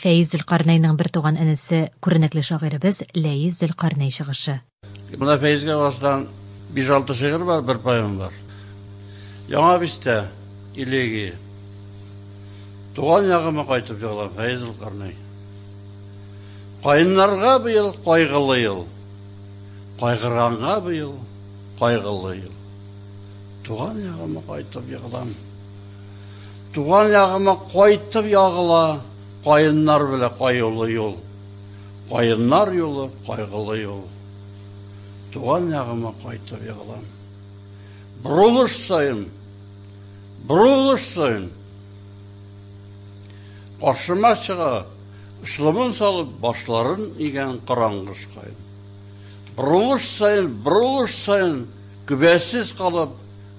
Фәйз Зөлкарнәйнең бер туган энесе, күренекле шагыйребез Ләйез Зөлкарнәй чыгышы. Бuna Фәйзгә баскан 5-6 шигырь бар, bir поэма бар. Яңа бистә, Илеги. Туган ягыма кайтып җырлан Фәйз Зөлкарнәй. Кайыннарга быел кайгылы ел. Кайгырганга быел кайгылы ел. Туган ягыма кайтып җырлан. Туган ягыма кайтып ягыла. Кайыннар белә кайгылы юл. Кайыннар юлы кайгылы юл. Туган ягыма кайтып ягылам. Бурылыш сайын. Каршыма чыга, ышламын салып башларын игән караңгыш кайын. Бурылыш сайын, күбәсез калып,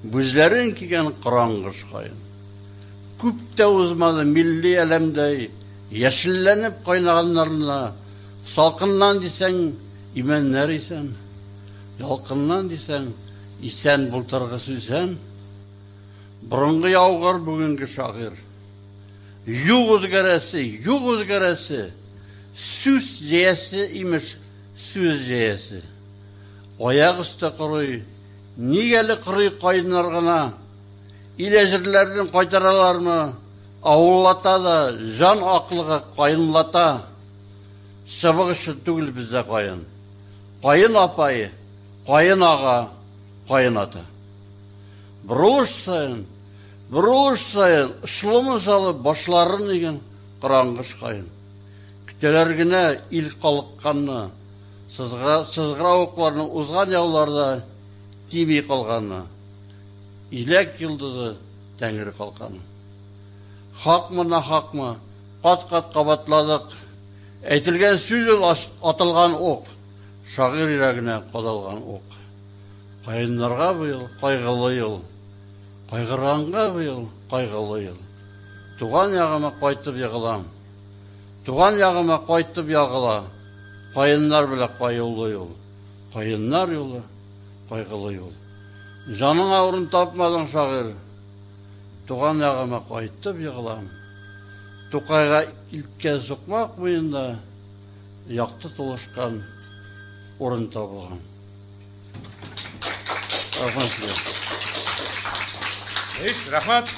бүзләрен кигән караңгыш кайын. Күп тә узмады милли әлемдә яшелләнеп кайнаганнарына, салкыннан дисәң, имәннәр исән, ялкыннан дисәң, исән бултыргы сүзән. Борынгы яугыр бүгенге шагыйрь. Юк үзгәрәсе, сүз җәясе имеш, сүз җәясе. Аяк өсте кырый, нигәле кырый кайнар гына, иләҗерләрен кайтаралармы, авыллата да, жан аклыгы кайынлата. Сабыгышы түгел бездә кайын. Кайын апайы, кайын ага, кайын ата. Бурылыш сайын, ышламын салып башларын игән караңгыш кайын. Көтәләр генә ил калыкканны, сызгырауыкларның узган яуларда тими калганны. Иләк йылдызы тәңре калканы. Хакмы, кат-кат кабатладык. Әйтелгән сүз атылган ок, шагыйрь йөрәгенә кадалган ок. Кайыннарга быел кайгылы ел. Кайгырганга быел кайгылы ел. Туган ягыма кайтып ягылам. Туган ягыма кайтып ягыла. Кайыннар белән кайгылы ел. Кайыннар юлы кайгылы ел. Жаның авырын тапмадың шагыйрь. Туган ягыма кайтып ягылам. Тукайга илткән сукмак буенда якты тулышкан урын табылган. Рахмат. Рахмат.